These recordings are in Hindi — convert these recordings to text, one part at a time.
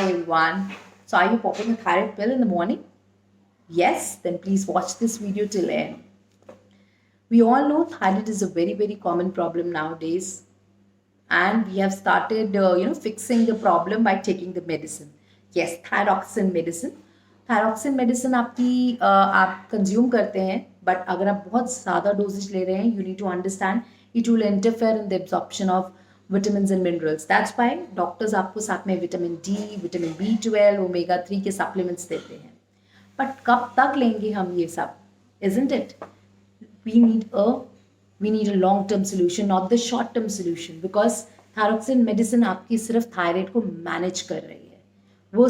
everyone. So are you popping a thyroid pill in the morning? Yes? Then please watch this video till end. We all know thyroid is a very common problem nowadays, and we have started fixing the problem by taking the medicine. Yes, thyroxine medicine. Thyroxine medicine आपकी आप कंज्यूम करते हैं, बट अगर आप बहुत ज़्यादा डोजेज ले रहे हैं, you need to understand it will interfere in the absorption of vitamin and minerals. That's why doctors आपको साथ में vitamin D, vitamin B12, omega 3 के सप्लीमेंट्स देते हैं. बट कब तक लेंगे हम ये सब? Isn't it? we need a long term solution, not the short term solution, because thyroxine medicine आपकी सिर्फ थायराइड को मैनेज कर रही है, वो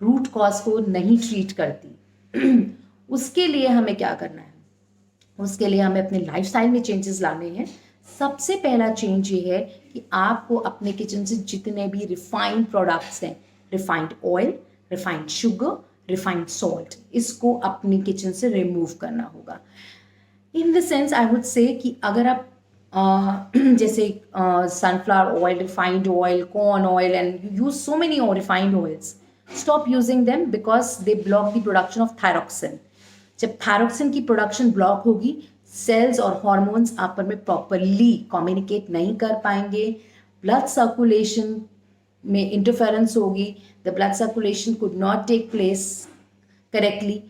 रूट कॉज को नहीं ट्रीट करती. उसके लिए हमें क्या करना है? उसके लिए हमें अपने लाइफस्टाइल में चेंजेस लाने हैं. सबसे पहला चेंज ये है कि आपको अपने किचन से जितने भी रिफाइंड प्रोडक्ट्स हैं, refined oil, refined sugar, refined salt, इसको अपनी किचन से रिमूव करना होगा. In the sense I would say कि अगर आप जैसे sunflower oil, refined oil, corn oil, and you use so many refined oils, stop using them because they block the production of thyroxine. जब थायरॉक्सिन की प्रोडक्शन ब्लॉक होगी, सेल्स और हॉर्मोन्स आपस में प्रॉपरली कम्युनिकेट नहीं कर पाएंगे, ब्लड सर्कुलेशन में इंटरफेरेंस होगी, the blood circulation could not take place correctly.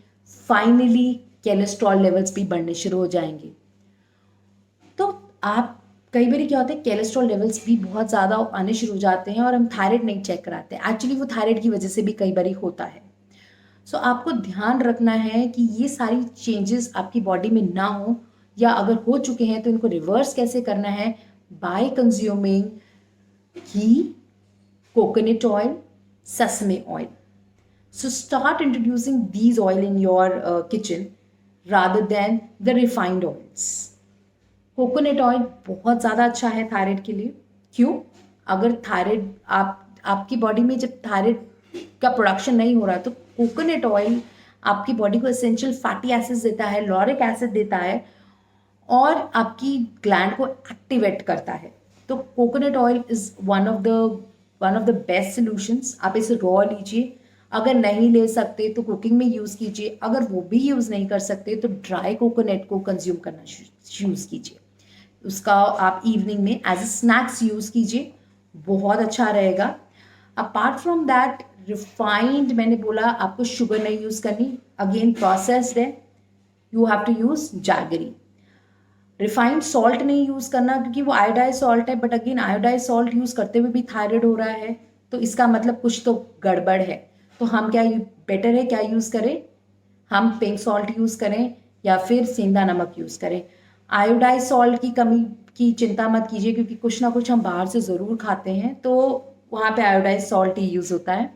Finally cholesterol levels भी बढ़ने शुरू हो जाएंगे. तो आप कई बार क्या होता है, कोलेस्ट्रॉल लेवल्स भी बहुत ज़्यादा आने शुरू हो जाते हैं और हम थायराइड नहीं चेक कराते. एक्चुअली वो थायराइड की वजह से भी कई बार होता है. सो आपको ध्यान रखना है कि ये सारी चेंजेस आपकी बॉडी में ना हो, या अगर हो चुके हैं तो इनको रिवर्स कैसे करना है? Bye consuming ghee, coconut oil, sesame oil. So start introducing these oil in your kitchen rather than the refined oils. Coconut oil बहुत ज़्यादा अच्छा है थायराइड के लिए. क्यों? अगर थायराइड आपकी बॉडी में जब थायराइड का प्रोडक्शन नहीं हो रहा, तो कोकोनट ऑयल आपकी बॉडी को एसेंशियल फैटी एसिड्स देता है, लॉरिक एसिड देता है, और आपकी ग्लैंड को एक्टिवेट करता है. तो coconut oil is one of the best solutions. आप इसे रॉ लीजिए, अगर नहीं ले सकते तो कुकिंग में यूज़ कीजिए, अगर वो भी यूज़ नहीं कर सकते तो ड्राई कोकोनट को कंज्यूम करना यूज़ कीजिए. उसका आप इवनिंग में एज ए स्नैक्स यूज़ कीजिए, बहुत अच्छा रहेगा. अपार्ट फ्रॉम दैट, रिफाइंड मैंने बोला आपको शुगर नहीं यूज़ करनी, अगेन प्रोसेस्ड है, you have to use jaggery. Refined salt नहीं यूज़ करना क्योंकि वो आयोडाइज सॉल्ट है, but again iodise salt use करते हुए भी थायराइड हो रहा है, तो इसका मतलब कुछ तो गड़बड़ है. तो हम क्या बेटर है क्या यूज़ करें? हम पिंक सॉल्ट यूज़ करें या फिर सेंधा नमक यूज़ करें. आयोडाइज सॉल्ट की कमी की चिंता मत कीजिए, क्योंकि कुछ ना कुछ हम बाहर से ज़रूर खाते हैं, तो वहाँ पे आयोडाइज सॉल्ट ही यूज़ होता है,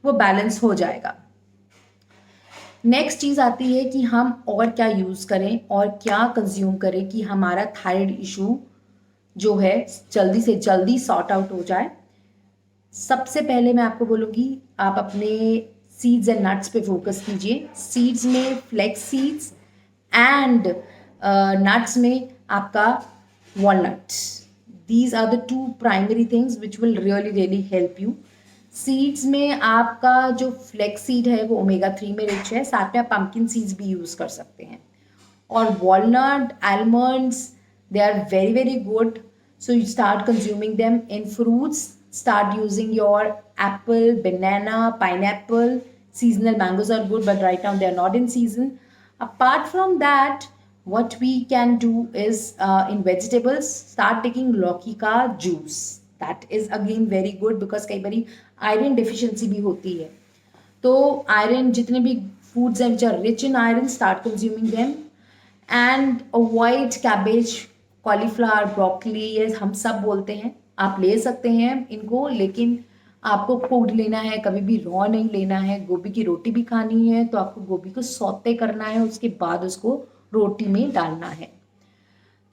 वो बैलेंस हो जाएगा. नेक्स्ट चीज़ आती है कि हम और क्या यूज़ करें और क्या कंज्यूम करें कि हमारा थायराइड इशू जो है जल्दी से जल्दी सॉर्ट आउट हो जाए. सबसे पहले मैं आपको बोलूँगी, आप अपने सीड्स एंड नट्स पे फोकस कीजिए. सीड्स में फ्लेक्स सीड्स एंड नट्स में आपका walnut. These are the two primary things which will really help you. Seeds में आपका जो फ्लेक्स सीड है वो ओमेगा 3 में रिच है, साथ में आप पम्पकिन सीड्स भी यूज़ कर सकते हैं. और walnut, almonds, they are very good. So you start consuming them in fruits. Start using your apple, banana, pineapple. Seasonal mangoes are good, but right now they are not in season. Apart from that, what we can do is in vegetables, start taking लौकी का juice. That is again very good because कई बारी iron deficiency भी होती है. तो iron, जितने भी foods हैं which are rich in iron, start consuming them. And avoid cabbage, cauliflower, broccoli, ये हम सब बोलते हैं, आप ले सकते हैं इनको, लेकिन आपको कुक्ड लेना है, कभी भी रॉ नहीं लेना है. गोभी की रोटी भी खानी है तो आपको गोभी को सौते करना है, उसके बाद उसको रोटी में डालना है.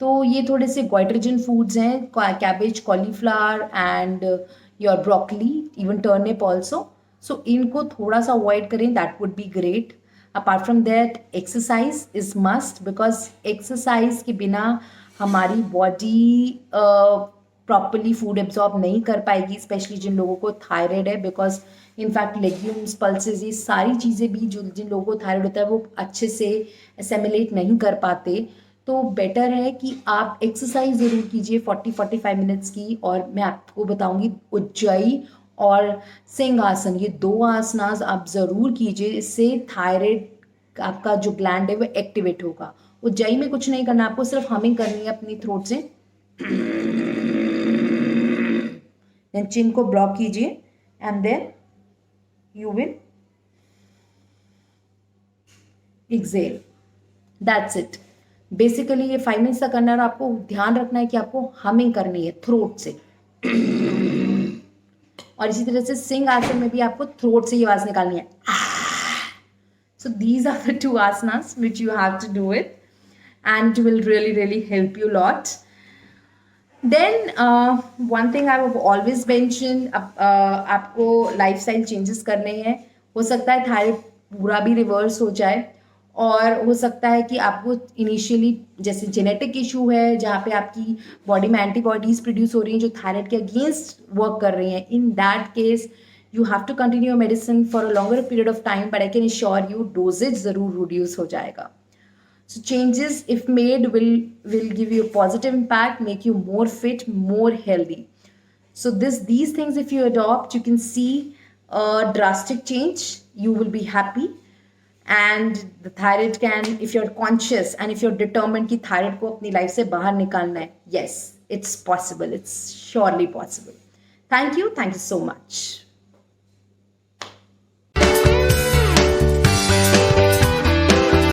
तो ये थोड़े से गोइट्रोजन फूड्स हैं, cabbage, cauliflower and your broccoli, even turnip also. So इनको थोड़ा सा अवॉइड करें, that would be great. Apart from that, exercise is must, because exercise के बिना हमारी बॉडी प्रॉपरली फूड एब्जॉर्ब नहीं कर पाएगी, स्पेशली जिन लोगों को थायराइड है, बिकॉज इनफैक्ट लेग्यूम्स, पल्सेस, ये सारी चीज़ें भी जो जिन लोगों को थायराइड होता है वो अच्छे से असेमिलेट नहीं कर पाते, तो बेटर है कि आप एक्सरसाइज ज़रूर कीजिए 40-45 मिनट्स की। और मैं आपको बताऊंगी उज्जयी और सिंहासन, ये 2 आसनास आप ज़रूर कीजिए, इससे थायराइड आपका जो ग्लैंड है वो एक्टिवेट होगा। उज्जयी में कुछ नहीं करना, आपको सिर्फ हमिंग करनी है अपनी थ्रोट से। देन चिन को ब्लॉक कीजिए and then you will exhale, that's it. Basically ये 5 मिनट्स तक करना है और आपको ध्यान रखना है कि आपको हमिंग करनी है थ्रोट से। और इसी तरह से सिंह आसन में भी आपको थ्रोट से ये आवाज निकालनी है। So these are the 2 asanas which you have to do it, and it will really help you a lot. Then one thing I have always mentioned, आपको लाइफस्टाइल चेंजेस करने हैं। हो सकता है थायराइड पूरा भी रिवर्स हो जाए, और हो सकता है कि आपको इनिशियली जैसे जेनेटिक इशू है जहाँ पे आपकी बॉडी में एंटीबॉडीज प्रोड्यूस हो रही हैं जो थायराइड के अगेंस्ट वर्क कर रही हैं, in that case you have to continue medicine for a longer period of time, but I can sure you doses ज़रूर रिड्यूस हो जाएगा। So changes, if made, will give you a positive impact, make you more fit, more healthy. So these things, if you adopt, you can see a drastic change. You will be happy, and the thyroid can, if you're conscious and if you're determined कि thyroid को अपनी life से बाहर निकालना है, yes, it's possible. It's surely possible. Thank you so much.